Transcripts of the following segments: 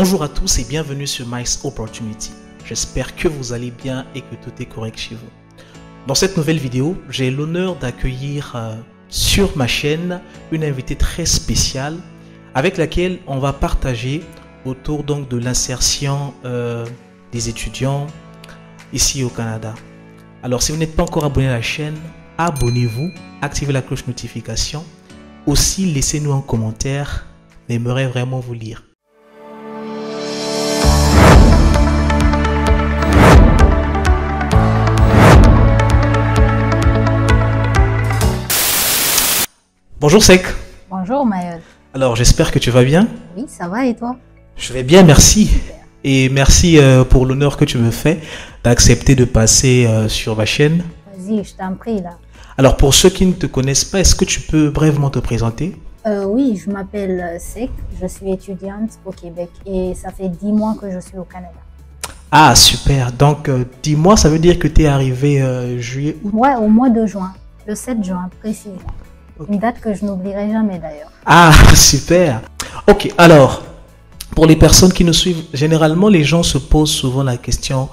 Bonjour à tous et bienvenue sur Mice Opportunity. J'espère que vous allez bien et que tout est correct chez vous. Dans cette nouvelle vidéo, j'ai l'honneur d'accueillir sur ma chaîne une invitée très spéciale avec laquelle on va partager autour donc de l'insertion des étudiants ici au Canada. Alors si vous n'êtes pas encore abonné à la chaîne, abonnez-vous, activez la cloche notification. Aussi laissez-nous un commentaire, on aimerait vraiment vous lire. Bonjour Sek. Bonjour Mayol. Alors j'espère que tu vas bien. Oui, ça va et toi? Je vais bien, merci. Super. Et merci pour l'honneur que tu me fais d'accepter de passer sur ma chaîne. Vas-y, je t'en prie là. Alors pour ceux qui ne te connaissent pas, est-ce que tu peux brièvement te présenter? Oui, je m'appelle Sek, je suis étudiante au Québec et ça fait 10 mois que je suis au Canada. Ah super, donc 10 mois ça veut dire que tu es arrivé juillet, août? Ouais, au mois de juin, le 7 juin précisément. Okay. Une date que je n'oublierai jamais d'ailleurs. Ah super. Ok, alors pour les personnes qui nous suivent, généralement les gens se posent souvent la question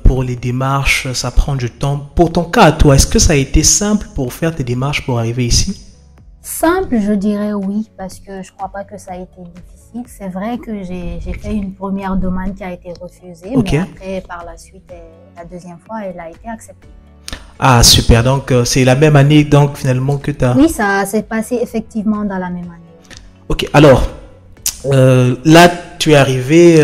pour les démarches, ça prend du temps. Pour ton cas à toi, est-ce que ça a été simple pour faire tes démarches pour arriver ici? Simple, je dirais oui, parce que je crois pas que ça a été difficile. C'est vrai que j'ai fait une première demande qui a été refusée, okay. Mais après, par la suite, la deuxième fois, elle a été acceptée. Ah super, donc c'est la même année donc finalement que tu as... Oui, ça s'est passé effectivement dans la même année. Ok, alors là tu es arrivé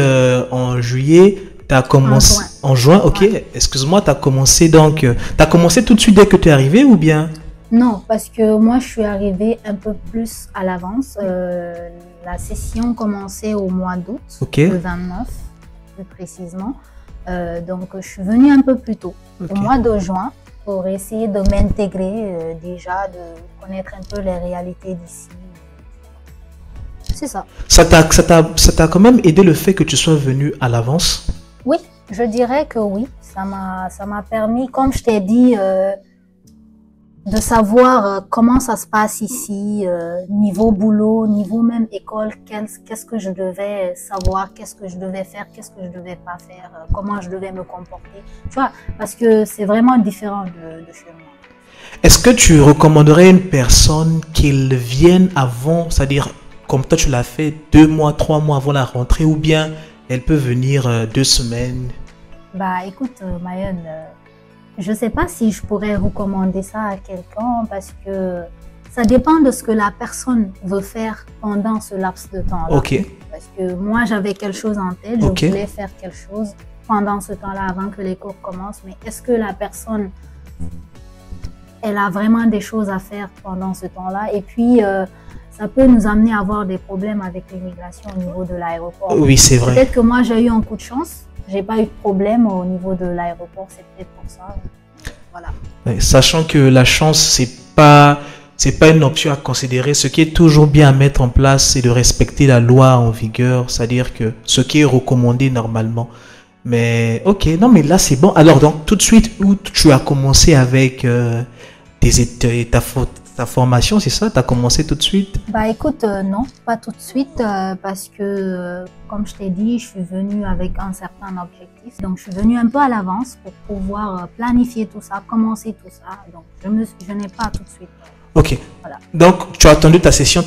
en juillet, tu as commencé en juin, ok, ouais. Excuse-moi, tu as commencé donc, tu as commencé tout de suite dès que tu es arrivé ou bien? Non, parce que moi je suis arrivée un peu plus à l'avance, la session commençait au mois d'août, okay. Le 29 plus précisément, donc je suis venue un peu plus tôt, okay. Au mois de juin, pour essayer de m'intégrer déjà, de connaître un peu les réalités d'ici. C'est ça. Ça t'a quand même aidé le fait que tu sois venu à l'avance? Oui, je dirais que oui. Ça m'a permis, comme je t'ai dit, de savoir comment ça se passe ici, niveau boulot, niveau même école, qu'est-ce que je devais savoir, qu'est-ce que je devais faire, qu'est-ce que je devais pas faire, comment je devais me comporter, tu vois, parce que c'est vraiment différent de chez moi. Est-ce que tu recommanderais une personne qu'elle vienne avant, c'est-à-dire comme toi tu l'as fait 2 mois, 3 mois avant la rentrée, ou bien elle peut venir 2 semaines? Bah écoute Mayol, je ne sais pas si je pourrais recommander ça à quelqu'un parce que ça dépend de ce que la personne veut faire pendant ce laps de temps-là. Ok. Parce que moi, j'avais quelque chose en tête, je voulais faire quelque chose pendant ce temps-là avant que les cours commencent. Mais est-ce que la personne, elle a vraiment des choses à faire pendant ce temps-là? Et puis, ça peut nous amener à avoir des problèmes avec l'immigration au niveau de l'aéroport. Oui, c'est vrai. Peut-être que moi, j'ai eu un coup de chance. J'ai pas eu de problème au niveau de l'aéroport, c'est peut-être pour ça. Voilà. Ouais, sachant que la chance, c'est pas une option à considérer. Ce qui est toujours bien à mettre en place, c'est de respecter la loi en vigueur, c'est-à-dire que ce qui est recommandé normalement. Mais ok, non mais là c'est bon. Alors donc tout de suite, où tu as commencé avec ta formation, c'est ça? Tu as commencé tout de suite? Bah écoute, non, pas tout de suite parce que, comme je t'ai dit, je suis venue avec un certain objectif. Donc, je suis venue un peu à l'avance pour pouvoir planifier tout ça, commencer tout ça. Donc, je n'ai pas tout de suite. Ok. Voilà. Donc, tu as attendu ta session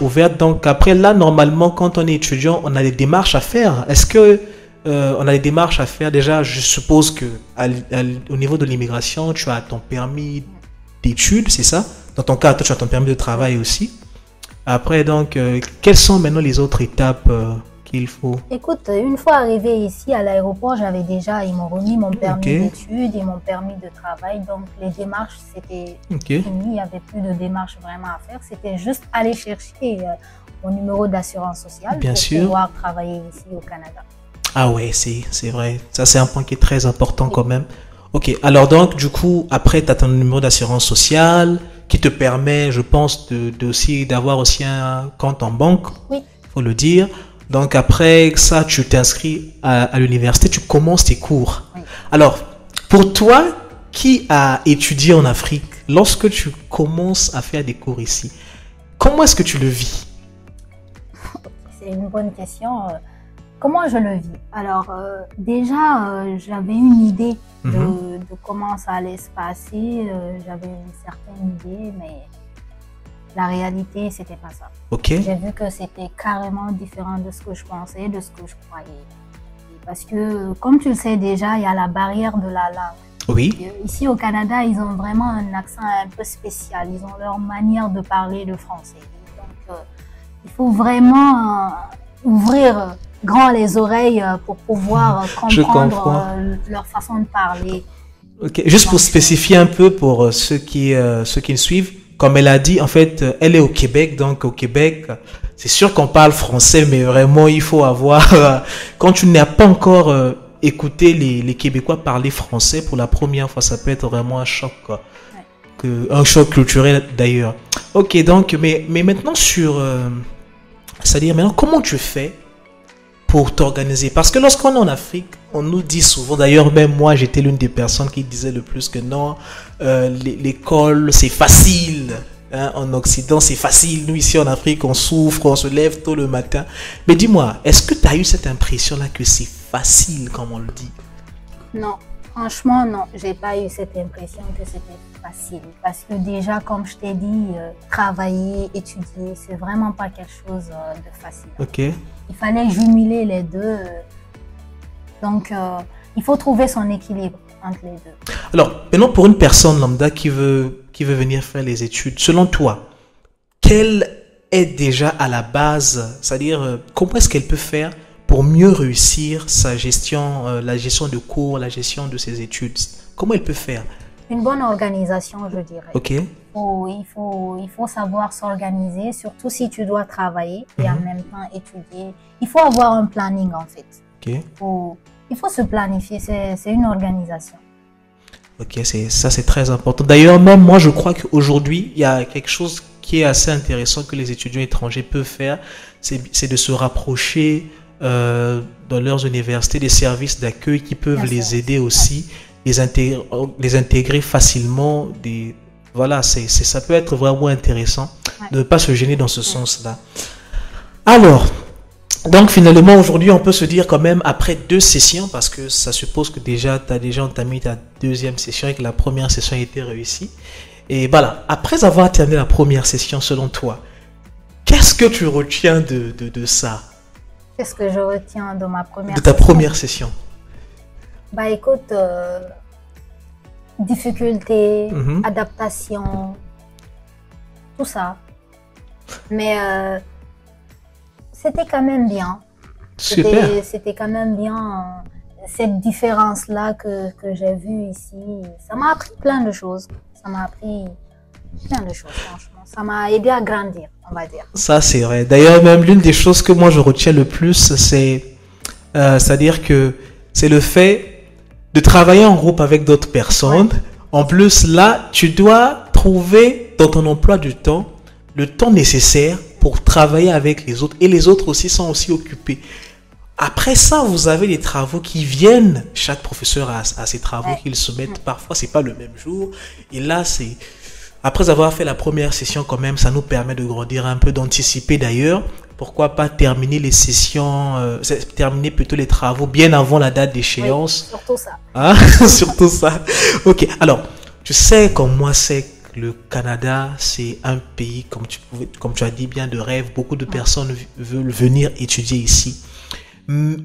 ouverte. Donc, après, là, normalement, quand on est étudiant, on a des démarches à faire. Est-ce que on a des démarches à faire? Déjà, je suppose que au niveau de l'immigration, tu as ton permis d'études, c'est ça? Dans ton cas, toi, tu as ton permis de travail aussi. Après, donc, quelles sont maintenant les autres étapes qu'il faut? Écoute, une fois arrivé ici à l'aéroport, ils m'ont remis mon permis d'études et mon permis de travail. Donc, les démarches, c'était fini. Il n'y avait plus de démarches vraiment à faire. C'était juste aller chercher mon numéro d'assurance sociale pour pouvoir travailler ici au Canada. Ah ouais, c'est vrai. Ça, c'est un point qui est très important quand même. Ok, alors donc, du coup, après, tu as ton numéro d'assurance sociale qui te permet, je pense, d'avoir aussi un compte en banque. Oui. Il faut le dire. Donc, après ça, tu t'inscris à l'université, tu commences tes cours. Oui. Alors, pour toi, qui a étudié en Afrique, lorsque tu commences à faire des cours ici, comment est-ce que tu le vis? C'est une bonne question. Comment je le vis? Alors, déjà, j'avais une idée de comment ça allait se passer. J'avais une certaine idée, mais la réalité, c'était pas ça. J'ai vu que c'était carrément différent de ce que je pensais, de ce que je croyais. Parce que, comme tu le sais déjà, il y a la barrière de la langue. Oui. Ici au Canada, ils ont vraiment un accent un peu spécial. Ils ont leur manière de parler le français. Donc, il faut vraiment ouvrir grand les oreilles pour pouvoir comprendre leur façon de parler. Ok, juste pour spécifier un peu pour ceux qui le suivent, comme elle a dit, en fait, elle est au Québec, donc au Québec, c'est sûr qu'on parle français, mais vraiment, il faut avoir, quand tu n'as pas encore écouté les Québécois parler français pour la première fois, ça peut être vraiment un choc, quoi. Un choc culturel d'ailleurs. Ok, donc, mais maintenant c'est-à-dire maintenant, comment tu fais pour t'organiser? Parce que lorsqu'on est en Afrique, on nous dit souvent, d'ailleurs même moi j'étais l'une des personnes qui disait le plus que non, l'école c'est facile, hein, en Occident c'est facile, nous ici en Afrique on souffre, on se lève tôt le matin. Mais dis-moi, est-ce que tu as eu cette impression-là que c'est facile comme on le dit? Non, franchement non, j'ai pas eu cette impression que c'était facile. Parce que déjà, comme je t'ai dit, travailler, étudier, c'est vraiment pas quelque chose de facile. Ok. Il fallait jumeler les deux. Donc, il faut trouver son équilibre entre les deux. Alors, maintenant, pour une personne lambda qui veut venir faire les études, selon toi, quelle est déjà à la base, c'est-à-dire, comment est-ce qu'elle peut faire pour mieux réussir sa gestion, la gestion de cours, la gestion de ses études? Comment elle peut faire? Une bonne organisation, je dirais. Ok. Il faut savoir s'organiser, surtout si tu dois travailler et en même temps étudier. Il faut avoir un planning en fait. Ok. Il faut se planifier, c'est une organisation. Ok, ça c'est très important. D'ailleurs, même moi je crois qu'aujourd'hui, il y a quelque chose qui est assez intéressant que les étudiants étrangers peuvent faire, c'est de se rapprocher dans leurs universités des services d'accueil qui peuvent les aider aussi. Les intégrer facilement. Voilà, ça peut être vraiment intéressant de ne pas se gêner dans ce sens-là. Alors, donc finalement, aujourd'hui, on peut se dire quand même, après 2 sessions, parce que ça suppose que déjà, tu as déjà entamé ta 2e session et que la première session a été réussie. Et voilà, après avoir terminé la première session, selon toi, qu'est-ce que tu retiens de ça? Qu'est-ce que je retiens de ma première session? De ta première session. Bah écoute, difficulté, adaptation, tout ça. Mais c'était quand même bien. C'était quand même bien cette différence-là que j'ai vue ici. Ça m'a appris plein de choses. Ça m'a appris plein de choses, franchement. Ça m'a aidé à grandir, on va dire. Ça, c'est vrai. D'ailleurs, même l'une des choses que moi je retiens le plus, c'est-à-dire que c'est le fait de travailler en groupe avec d'autres personnes. Ouais. En plus, là, tu dois trouver dans ton emploi du temps le temps nécessaire pour travailler avec les autres. Et les autres aussi sont aussi occupés. Après ça, vous avez des travaux qui viennent. Chaque professeur a ses travaux qu'il se met. Parfois, c'est pas le même jour. Et là, c'est... Après avoir fait la première session quand même, ça nous permet de grandir un peu, d'anticiper d'ailleurs. Pourquoi pas terminer les sessions, terminer plutôt les travaux bien avant la date d'échéance. Oui, surtout ça. Hein? Surtout ça. Ok, alors, tu sais comme moi, c'est que le Canada, c'est un pays, comme tu as dit, bien de rêve. Beaucoup de personnes veulent venir étudier ici.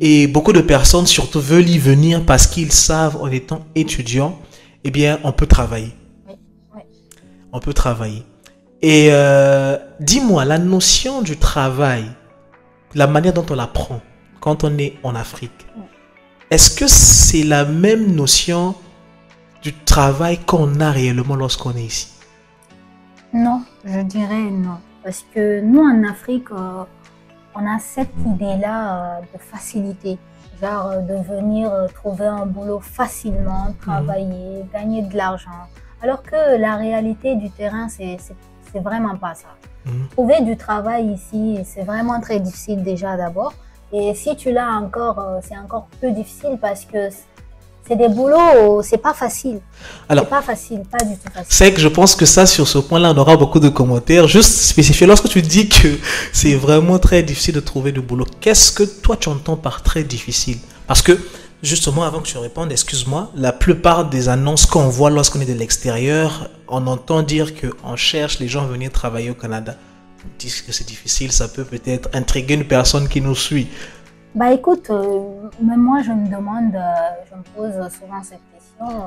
Et beaucoup de personnes surtout veulent y venir parce qu'ils savent, en étant étudiants, eh bien, on peut travailler. Oui. On peut travailler. Et dis-moi, la notion du travail, la manière dont on l'apprend quand on est en Afrique, est-ce que c'est la même notion du travail qu'on a réellement lorsqu'on est ici? Non, je dirais non. Parce que nous, en Afrique, on a cette idée-là de facilité. Genre de venir trouver un boulot facilement, travailler, gagner de l'argent. Alors que la réalité du terrain, c'est vraiment pas ça. Trouver du travail ici, c'est vraiment très difficile déjà d'abord. Et si tu l'as encore, c'est encore plus difficile parce que c'est des boulots, c'est pas facile. Alors, c'est pas facile, pas du tout facile. C'est que je pense que ça, sur ce point-là, on aura beaucoup de commentaires. Juste spécifier, lorsque tu dis que c'est vraiment très difficile de trouver du boulot, qu'est-ce que toi tu entends par très difficile? Parce que, justement, avant que tu répondes, excuse-moi, la plupart des annonces qu'on voit lorsqu'on est de l'extérieur, on entend dire qu'on cherche les gens à venir travailler au Canada. On dit que c'est difficile, ça peut peut-être intriguer une personne qui nous suit. Bah écoute, même moi je me demande, je me pose souvent cette question.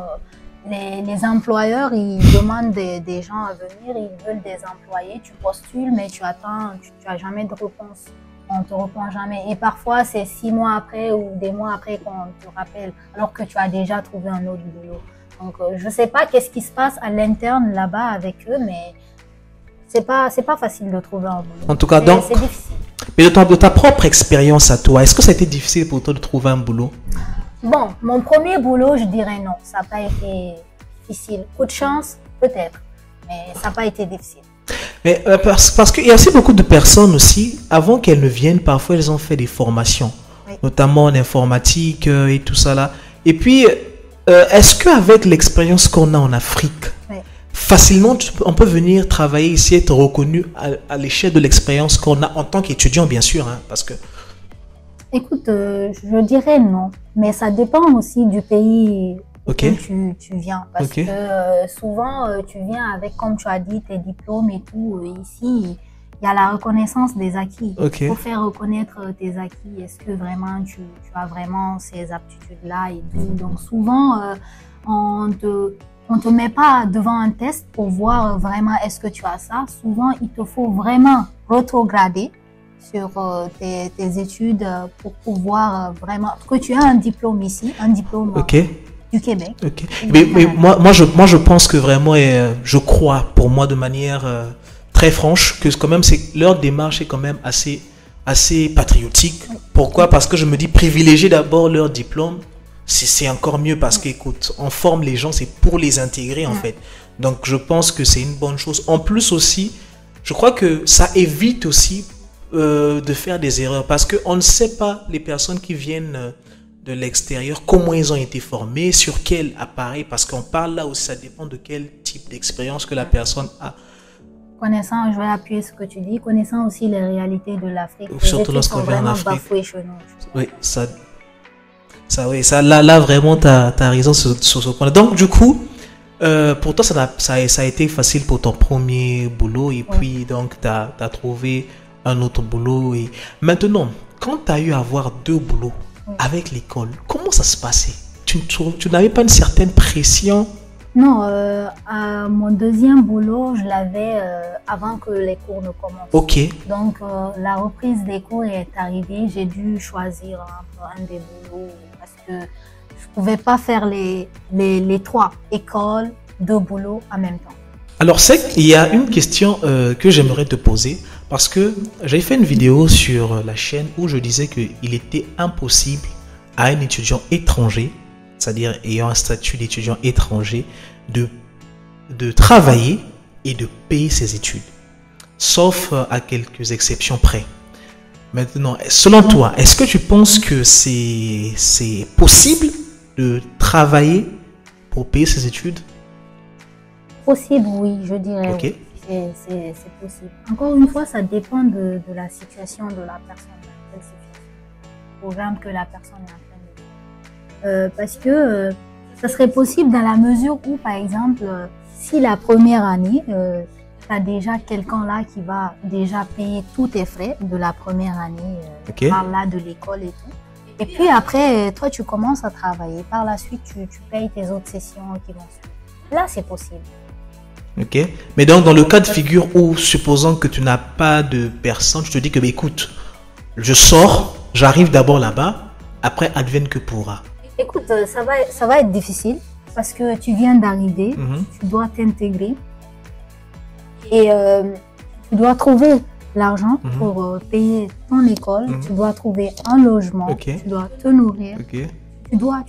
Les employeurs, ils demandent des gens à venir, ils veulent des employés, tu postules, mais tu attends, tu n'as jamais de réponse. On ne te répond jamais. Et parfois, c'est 6 mois après ou des mois après qu'on te rappelle, alors que tu as déjà trouvé un autre boulot. Donc, je ne sais pas qu'est-ce qui se passe à l'interne là-bas avec eux, mais c'est pas facile de trouver un boulot. En tout cas, donc, c'est difficile. Mais de ta propre expérience à toi, est-ce que ça a été difficile pour toi de trouver un boulot? Bon, mon premier boulot, je dirais non. Ça n'a pas été difficile. Coup de chance, peut-être, mais ça n'a pas été difficile. Mais parce qu'il y a aussi beaucoup de personnes aussi, avant qu'elles ne viennent, parfois elles ont fait des formations, oui, notamment en informatique et tout ça là. Et puis, est-ce qu'avec l'expérience qu'on a en Afrique, oui, facilement on peut venir travailler ici, être reconnu à l'échelle de l'expérience qu'on a en tant qu'étudiant, bien sûr, hein, parce que... Écoute, je dirais non, mais ça dépend aussi du pays. Okay. Où tu viens, parce okay, que souvent tu viens avec, comme tu as dit, tes diplômes et tout. Ici, il y a la reconnaissance des acquis. Okay. Il faut faire reconnaître tes acquis. Est-ce que vraiment tu as vraiment ces aptitudes-là et tout. Donc souvent, on te met pas devant un test pour voir vraiment est-ce que tu as ça. Souvent, il te faut vraiment rétrograder sur tes études pour pouvoir vraiment... que tu as un diplôme ici, un diplôme... Okay. Du Québec. Okay. Mais moi, je pense que vraiment, je crois, pour moi, de manière très franche, que quand même, leur démarche est quand même assez patriotique. Oui. Pourquoi? Parce que je me dis, privilégier d'abord leur diplôme, c'est encore mieux parce qu'écoute, on forme les gens, c'est pour les intégrer en fait. Donc, je pense que c'est une bonne chose. En plus aussi, je crois que ça évite aussi de faire des erreurs parce qu'on ne sait pas les personnes qui viennent... de l'extérieur, comment ils ont été formés, sur quel appareil, parce qu'on parle là aussi, ça dépend de quel type d'expérience que la personne a. Connaissant, je vais appuyer ce que tu dis, connaissant aussi les réalités de l'Afrique. Surtout lorsqu'on vient en Afrique. Oui, là vraiment, tu as raison sur ce point. Donc, du coup, pour toi, ça a été facile pour ton premier boulot, et puis, donc, tu as trouvé un autre boulot. Et maintenant, quand tu as eu à avoir 2 boulots, avec l'école, comment ça se passait? Tu n'avais pas une certaine pression? Non, mon deuxième boulot, je l'avais avant que les cours ne commencent. Ok. Donc, la reprise des cours est arrivée. J'ai dû choisir un des boulots parce que je ne pouvais pas faire les 3 écoles, 2 boulots en même temps. Alors, il y a une question que j'aimerais te poser. Parce que j'ai fait une vidéo sur la chaîne où je disais qu'il était impossible à un étudiant étranger, c'est-à-dire ayant un statut d'étudiant étranger, de travailler et de payer ses études, sauf à quelques exceptions près. Maintenant, selon toi, est-ce que tu penses que c'est possible de travailler pour payer ses études? Possible, oui, je dirais. Ok. C'est possible. Encore une fois, ça dépend de la situation de la personne, du programme que la personne est en train de faire. Parce que ça serait possible dans la mesure où, par exemple, si la première année, tu as déjà quelqu'un là qui va déjà payer tous tes frais de la première année, par là de l'école et tout. Et puis après, toi, tu commences à travailler. Par la suite, tu payes tes autres sessions qui vont suivre. Là, c'est possible. Ok, mais donc dans le cas de figure où, supposons que tu n'as pas de personne, tu te dis que, écoute, je sors, j'arrive d'abord là-bas, après advienne que pourra. Écoute, ça va être difficile parce que tu viens d'arriver, tu dois t'intégrer et tu dois trouver l'argent pour payer ton école, tu dois trouver un logement, tu dois te nourrir, tu dois.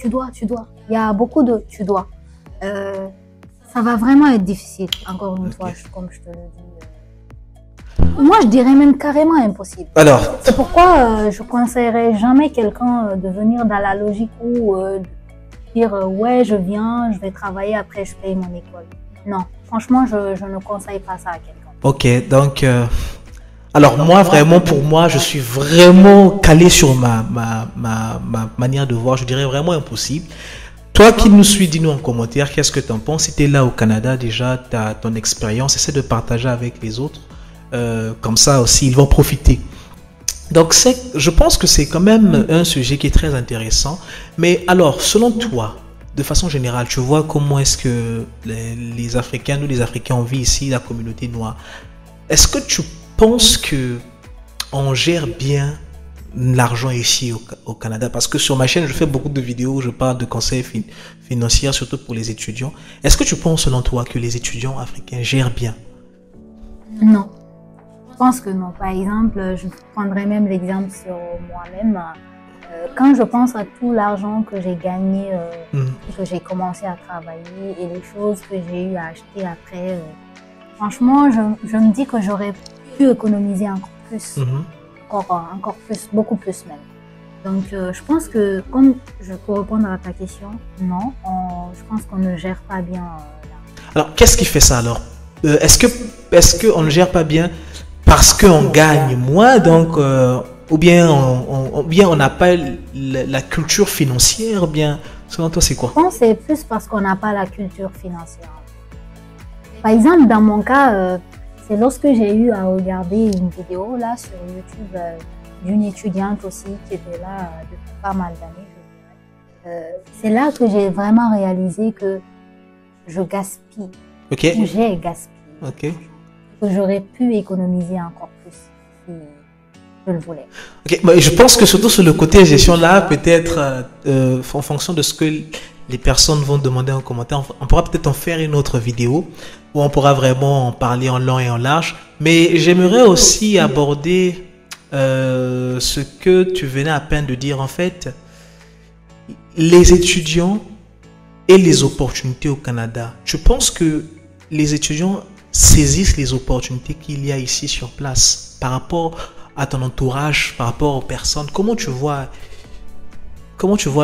Il y a beaucoup de tu dois. Ça va vraiment être difficile, encore une fois, comme je te le dis. Moi, je dirais même carrément impossible. Alors, c'est pourquoi je ne conseillerais jamais quelqu'un de venir dans la logique où dire ouais, je viens, je vais travailler, après je paye mon école. Non, franchement, je ne conseille pas ça à quelqu'un. Ok, donc alors moi vraiment, pour moi, je suis vraiment calé sur ma manière de voir. Je dirais vraiment impossible. Toi qui nous suis, dis-nous en commentaire qu'est-ce que tu en penses. Si tu es là au Canada déjà, tu as ton expérience, essaie de partager avec les autres. Comme ça aussi, ils vont profiter. Donc je pense que c'est quand même un sujet qui est très intéressant. Mais alors, selon toi, de façon générale, tu vois comment est-ce que les Africains, nous les Africains, on vit ici, la communauté noire. Est-ce que tu penses que on gère bien l'argent ici au Canada? Parce que sur ma chaîne, je fais beaucoup de vidéos où je parle de conseils financiers, surtout pour les étudiants. Est-ce que tu penses, selon toi, que les étudiants africains gèrent bien? Non. Je pense que non. Par exemple, je prendrais même l'exemple sur moi-même. Quand je pense à tout l'argent que j'ai gagné, que j'ai commencé à travailler et les choses que j'ai eu à acheter après, franchement, je me dis que j'aurais pu économiser encore plus, encore plus, beaucoup plus même. Donc, je pense que, pour répondre à ta question, non, je pense qu'on ne gère pas bien l'argent. Alors, qu'est-ce qui fait ça alors? Est-ce qu'on ne gère pas bien parce qu'on gagne moins, donc ou bien on n'a pas la culture financière, bien, selon toi c'est quoi? Je pense que c'est plus parce qu'on n'a pas la culture financière. Par exemple, dans mon cas, c'est lorsque j'ai eu à regarder une vidéo là sur YouTube d'une étudiante aussi qui était là depuis pas mal d'années. C'est là que j'ai vraiment réalisé que je gaspille. Okay. J'ai gaspillé. Okay. Que j'aurais pu économiser encore plus si je le voulais. Okay. Mais je pense que surtout sur le côté gestion là, peut-être en fonction de ce que les personnes vont demander en commentaire, on pourra peut-être en faire une autre vidéo où on pourra vraiment en parler en long et en large. Mais j'aimerais aussi aborder ce que tu venais à peine de dire, en fait, les étudiants et les opportunités au Canada. Je pense que les étudiants saisissent les opportunités qu'il y a ici sur place par rapport à ton entourage, par rapport aux personnes. Comment tu vois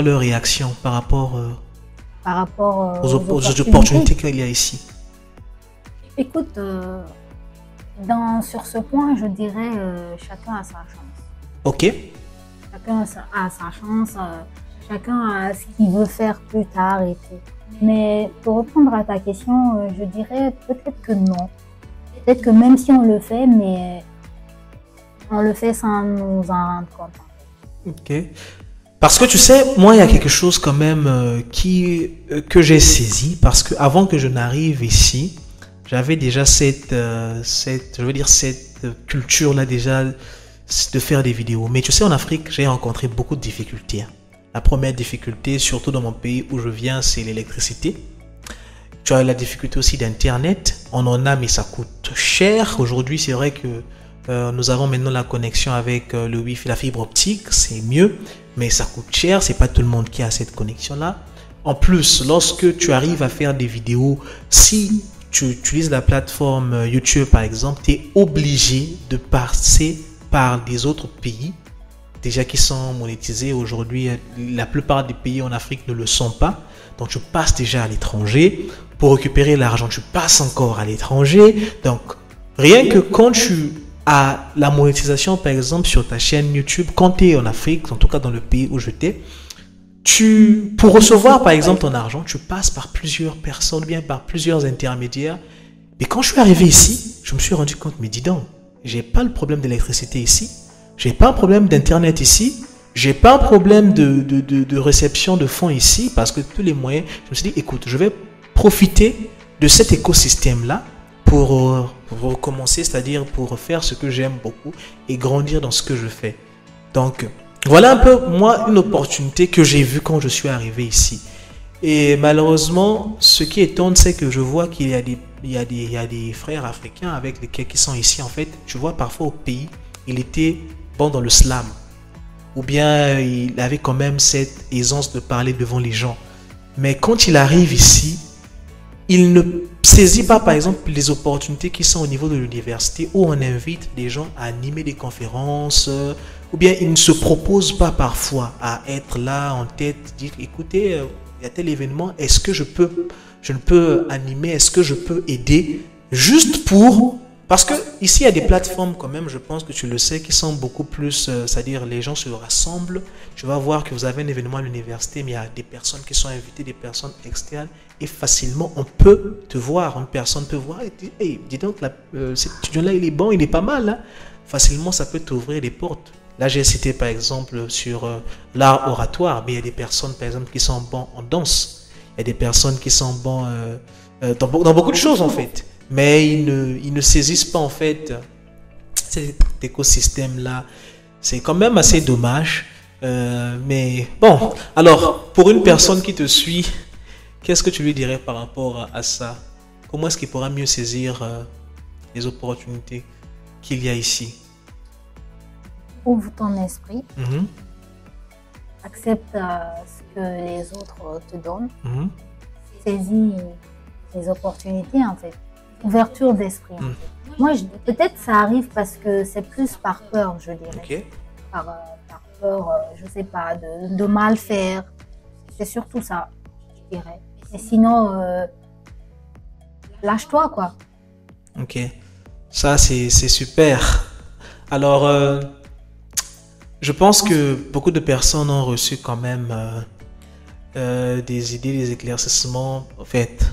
leur réaction par rapport aux opportunités qu'il y a ici? Écoute, sur ce point, je dirais chacun a sa chance. Ok. Chacun a sa chance, chacun a ce qu'il veut faire plus tard et tout. Mais pour répondre à ta question, je dirais peut-être que non. Peut-être que même si on le fait, mais on le fait sans nous en rendre compte. Ok. Parce que tu sais, moi, il y a quelque chose quand même que j'ai saisi. Parce que avant que je n'arrive ici, j'avais déjà cette culture-là déjà de faire des vidéos. Mais tu sais, en Afrique, j'ai rencontré beaucoup de difficultés. La première difficulté, surtout dans mon pays où je viens, c'est l'électricité. Tu as la difficulté aussi d'Internet. On en a, mais ça coûte cher. Aujourd'hui, c'est vrai que nous avons maintenant la connexion avec le Wi-Fi, la fibre optique. C'est mieux, mais ça coûte cher. C'est pas tout le monde qui a cette connexion-là. En plus, lorsque tu arrives à faire des vidéos, si tu utilises la plateforme YouTube, par exemple, tu es obligé de passer par des autres pays déjà qui sont monétisés. Aujourd'hui, la plupart des pays en Afrique ne le sont pas. Donc, tu passes déjà à l'étranger. Pour récupérer l'argent, tu passes encore à l'étranger. Donc, rien que quand tu as la monétisation, par exemple, sur ta chaîne YouTube, quand tu es en Afrique, en tout cas dans le pays où j'étais, pour recevoir, par exemple, ton argent, tu passes par plusieurs personnes, bien par plusieurs intermédiaires. Mais quand je suis arrivé ici, je me suis rendu compte, mais dis donc, j'ai pas le problème d'électricité ici. J'ai pas un problème d'internet ici. J'ai pas un problème de réception de fonds ici parce que tous les moyens, je me suis dit, écoute, je vais profiter de cet écosystème-là pour recommencer, c'est-à-dire pour faire ce que j'aime beaucoup et grandir dans ce que je fais. Donc, voilà un peu, moi, une opportunité que j'ai vue quand je suis arrivé ici. Et malheureusement, ce qui étonne, c'est que je vois qu'il y a des frères africains avec lesquels qui sont ici. En fait, tu vois, parfois au pays, il était bon dans le slam. Ou bien il avait quand même cette aisance de parler devant les gens. Mais quand il arrive ici, il ne saisit pas, par exemple, les opportunités qui sont au niveau de l'université où on invite des gens à animer des conférences, ou bien il ne se propose pas parfois à être là en tête, dire écoutez, il y a tel événement, est-ce que je ne peux animer, est-ce que je peux aider juste pour... Parce que ici, il y a des plateformes quand même, je pense que tu le sais, qui sont beaucoup plus, c'est-à-dire les gens se rassemblent. Tu vas voir que vous avez un événement à l'université, mais il y a des personnes qui sont invitées, des personnes externes, et facilement, on peut te voir. Une personne peut voir et dire, hey, dis donc, cet étudiant-là, il est bon, il est pas mal. Hein? Facilement, ça peut t'ouvrir des portes. Là, j'ai cité par exemple sur l'art oratoire, mais il y a des personnes, par exemple, qui sont bons en danse. Il y a des personnes qui sont bons dans beaucoup de choses, en fait. Mais ils ne saisissent pas en fait cet écosystème-là. C'est quand même assez dommage. Mais bon, alors, pour une personne qui te suit, qu'est-ce que tu lui dirais par rapport à ça? Comment est-ce qu'il pourra mieux saisir les opportunités qu'il y a ici? Ouvre ton esprit. Accepte ce que les autres te donnent. Saisis les opportunités en fait. Ouverture d'esprit. En fait. Moi, peut-être ça arrive parce que c'est plus par peur, je dirais. Okay. Par peur, je sais pas, de mal faire. C'est surtout ça, je dirais. Et sinon, lâche-toi, quoi. Ok. Ça, c'est super. Alors, je pense que beaucoup de personnes ont reçu quand même des idées, des éclaircissements. En fait,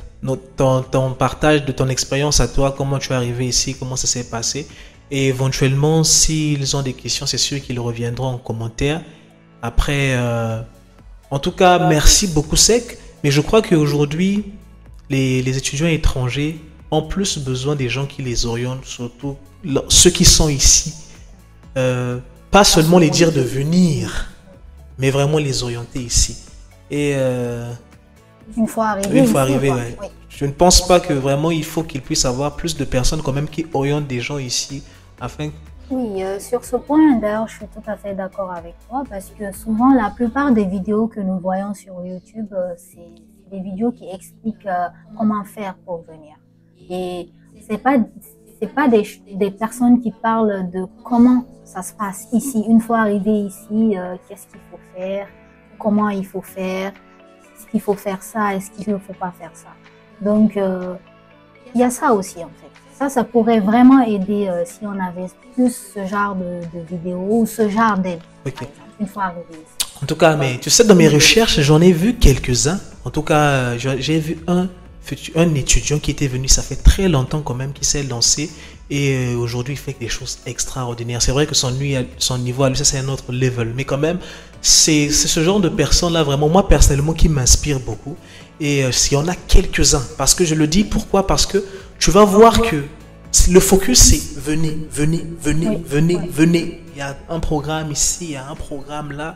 ton partage de ton expérience à toi, comment tu es arrivé ici, comment ça s'est passé. Et éventuellement, s'ils ont des questions, c'est sûr qu'ils reviendront en commentaire. Après, en tout cas, merci beaucoup Sec. Mais je crois qu'aujourd'hui, les étudiants étrangers ont plus besoin des gens qui les orientent, surtout ceux qui sont ici. Pas seulement les dire de venir, mais vraiment les orienter ici. Et une fois arrivé, ouais. Oui. Je ne pense pas que vraiment il faut qu'il puisse avoir plus de personnes quand même qui orientent des gens ici afin. Oui, sur ce point, d'ailleurs, je suis tout à fait d'accord avec toi parce que souvent, la plupart des vidéos que nous voyons sur YouTube, c'est des vidéos qui expliquent comment faire pour venir. Et c'est pas des personnes qui parlent de comment ça se passe ici. Une fois arrivé ici, qu'est-ce qu'il faut faire, comment il faut faire, est-ce qu'il faut faire ça, est-ce qu'il ne faut pas faire ça. Donc, il y a ça aussi en fait. Ça pourrait vraiment aider si on avait plus ce genre de vidéos ou ce genre d'aide, okay. Une fois arrivé ici. En tout cas, mais tu sais, dans mes recherches, j'en ai vu quelques-uns. En tout cas, j'ai vu un étudiant qui était venu, ça fait très longtemps quand même, qui s'est lancé et aujourd'hui il fait des choses extraordinaires. C'est vrai que son niveau à lui, ça c'est un autre level, mais quand même c'est ce genre de personnes là vraiment moi personnellement qui m'inspire beaucoup. Et s'il y en a quelques-uns, parce que je le dis pourquoi, parce que tu vas voir que le focus c'est venez. Il y a un programme ici, il y a un programme là,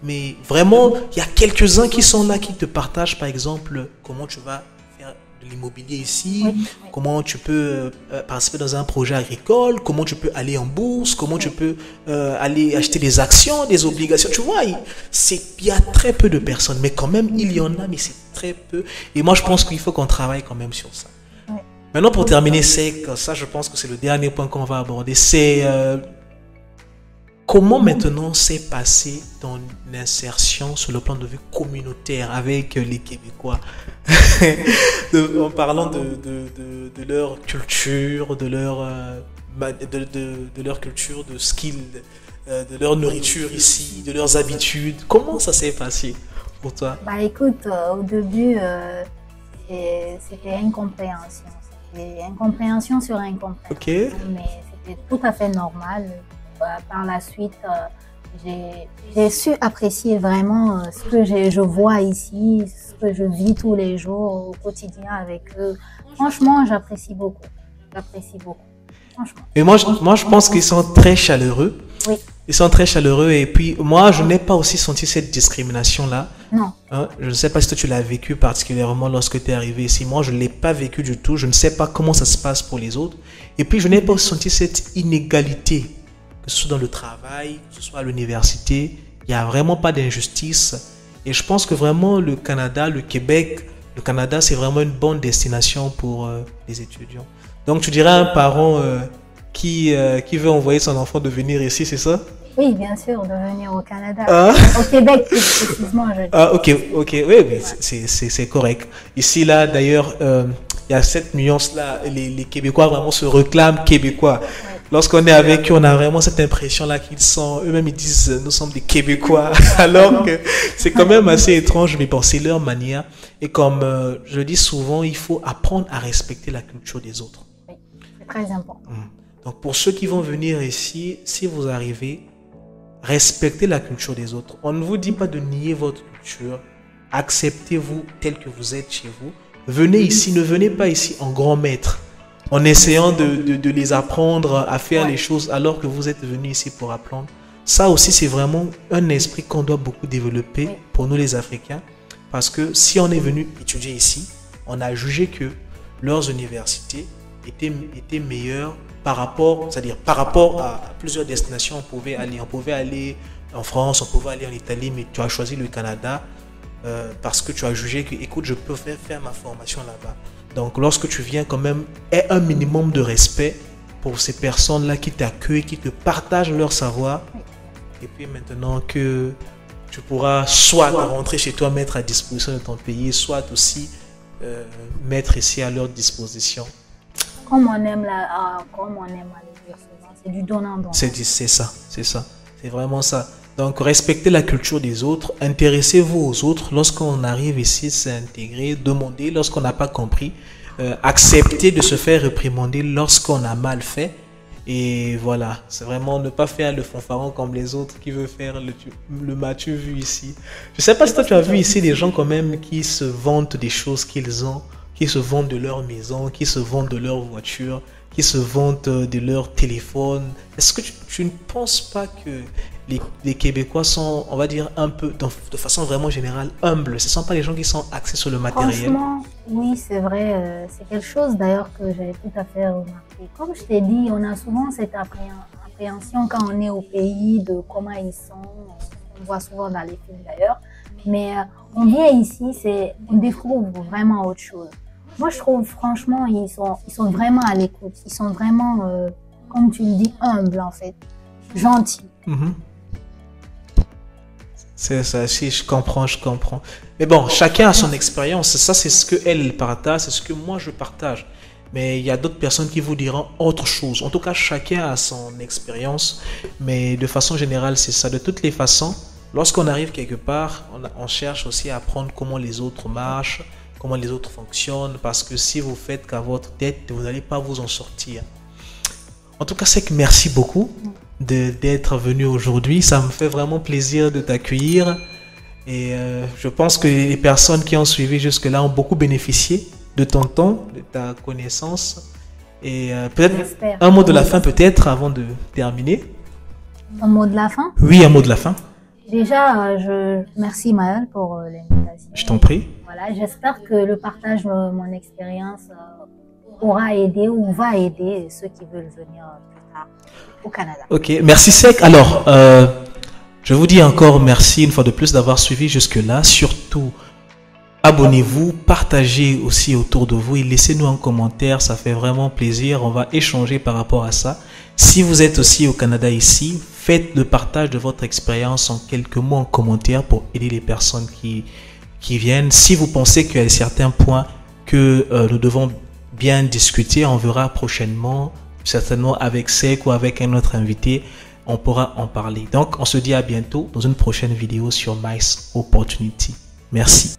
mais vraiment il y a quelques-uns qui sont là qui te partagent par exemple comment tu vas de l'immobilier ici, comment tu peux participer dans un projet agricole, comment tu peux aller en bourse, comment tu peux aller acheter des actions, des obligations. Tu vois, il y a très peu de personnes, mais quand même, il y en a, mais c'est très peu. Et moi, je pense qu'il faut qu'on travaille quand même sur ça. Maintenant, pour terminer, ça, je pense que c'est le dernier point qu'on va aborder, c'est comment maintenant s'est passée ton insertion sur le plan de vue communautaire avec les Québécois en parlant de leur culture, de leur culture, de ce qu'ils, de leur nourriture ici, de leurs habitudes. Comment ça s'est passé pour toi? Bah écoute, au début, c'était incompréhension. C'était incompréhension sur incompréhension. Okay. Mais c'était tout à fait normal. Par la suite, j'ai su apprécier vraiment ce que je vois ici, ce que je vis tous les jours au quotidien avec eux. Franchement, j'apprécie beaucoup. Franchement. Et moi, je pense qu'ils sont très chaleureux. Oui. Ils sont très chaleureux et puis moi, je n'ai pas aussi senti cette discrimination-là. Non. Hein? Je ne sais pas si toi tu l'as vécu particulièrement lorsque tu es arrivé ici. Moi, je ne l'ai pas vécu du tout. Je ne sais pas comment ça se passe pour les autres. Et puis, je n'ai pas senti cette inégalité. Que ce soit dans le travail, que ce soit à l'université, il n'y a vraiment pas d'injustice. Et je pense que vraiment le Canada, le Québec, le Canada, c'est vraiment une bonne destination pour les étudiants. Donc tu dirais à un parent qui veut envoyer son enfant de venir ici, c'est ça? Oui, bien sûr, de venir au Canada. Au Québec, plus précisément, je dis. Ah, ok, oui, c'est correct. Ici, là, d'ailleurs, il y a cette nuance-là. Les Québécois vraiment se réclament Québécois. Lorsqu'on est avec eux, on a vraiment cette impression-là qu'ils sont, eux-mêmes, ils disent, nous sommes des Québécois. Alors que c'est quand même assez étrange, mais bon, c'est leur manière. Et comme je dis souvent, il faut apprendre à respecter la culture des autres. Oui, c'est très important. Donc, pour ceux qui vont venir ici, si vous arrivez, respectez la culture des autres. On ne vous dit pas de nier votre culture. Acceptez-vous tel que vous êtes chez vous. Venez ici, ne venez pas ici en grand maître, en essayant de les apprendre à faire les choses alors que vous êtes venus ici pour apprendre. Ça aussi, c'est vraiment un esprit qu'on doit beaucoup développer pour nous les Africains. Parce que si on est venu étudier ici, on a jugé que leurs universités étaient meilleures par rapport à plusieurs destinations. On pouvait aller en France, on pouvait aller en Italie, mais tu as choisi le Canada parce que tu as jugé que, écoute, je peux faire ma formation là-bas. Donc, lorsque tu viens, quand même, aie un minimum de respect pour ces personnes-là qui t'accueillent, qui te partagent leur savoir. Et puis maintenant que tu pourras soit rentrer chez toi, mettre à disposition de ton pays, soit aussi mettre ici à leur disposition. Comme on aime à le dire souvent, c'est du donnant-donnant. C'est ça. C'est vraiment ça. Donc, respectez la culture des autres, intéressez-vous aux autres. Lorsqu'on arrive ici, s'intégrer, demander lorsqu'on n'a pas compris, accepter de se faire réprimander lorsqu'on a mal fait. Et voilà, c'est vraiment ne pas faire le fanfaron comme les autres qui veulent faire le m'as-tu vu ici. Je ne sais pas si toi tu as vu ici des gens quand même qui se vantent des choses qu'ils ont, qui se vantent de leur maison, qui se vantent de leur voiture, qui se vantent de leur téléphone. Est-ce que tu ne penses pas que les Québécois sont, on va dire, un peu, de façon vraiment générale, humbles? Ce ne sont pas les gens qui sont axés sur le matériel. Franchement, oui, c'est vrai. C'est quelque chose d'ailleurs que j'avais tout à fait remarqué. Comme je t'ai dit, on a souvent cette appréhension quand on est au pays de comment ils sont. On voit souvent dans les films d'ailleurs. Mais on vient ici, on découvre vraiment autre chose. Moi, je trouve franchement, ils sont vraiment à l'écoute. Ils sont vraiment, comme tu le dis, humbles en fait. Gentils. C'est ça, si je comprends. Mais bon, chacun a son expérience. Ça, c'est ce qu'elle partage, c'est ce que moi je partage. Mais il y a d'autres personnes qui vous diront autre chose. En tout cas, chacun a son expérience. Mais de façon générale, c'est ça. De toutes les façons, lorsqu'on arrive quelque part, on cherche aussi à apprendre comment les autres marchent, comment les autres fonctionnent. Parce que si vous faites qu'à votre tête, vous n'allez pas vous en sortir. En tout cas, c'est que merci beaucoup d'être venu aujourd'hui. Ça me fait vraiment plaisir de t'accueillir. Et je pense que les personnes qui ont suivi jusque-là ont beaucoup bénéficié de ton temps, de ta connaissance. Et peut-être un mot de la fin, peut-être, avant de terminer. Un mot de la fin? Oui, un mot de la fin. Déjà, merci Maël pour l'invitation. Je t'en prie. Voilà, j'espère que le partage de mon expérience aura aidé ou va aider ceux qui veulent venir plus tard au Canada. Ok, merci Sec. Alors, je vous dis encore merci une fois de plus d'avoir suivi jusque-là. Surtout, abonnez-vous, partagez aussi autour de vous et laissez-nous un commentaire, ça fait vraiment plaisir. On va échanger par rapport à ça. Si vous êtes aussi au Canada ici, faites le partage de votre expérience en quelques mots en commentaire pour aider les personnes qui viennent. Si vous pensez qu'il y a certains points que nous devons bien discuter, on verra prochainement, certainement avec Sek ou avec un autre invité, on pourra en parler. Donc, on se dit à bientôt dans une prochaine vidéo sur MICE Opportunity. Merci.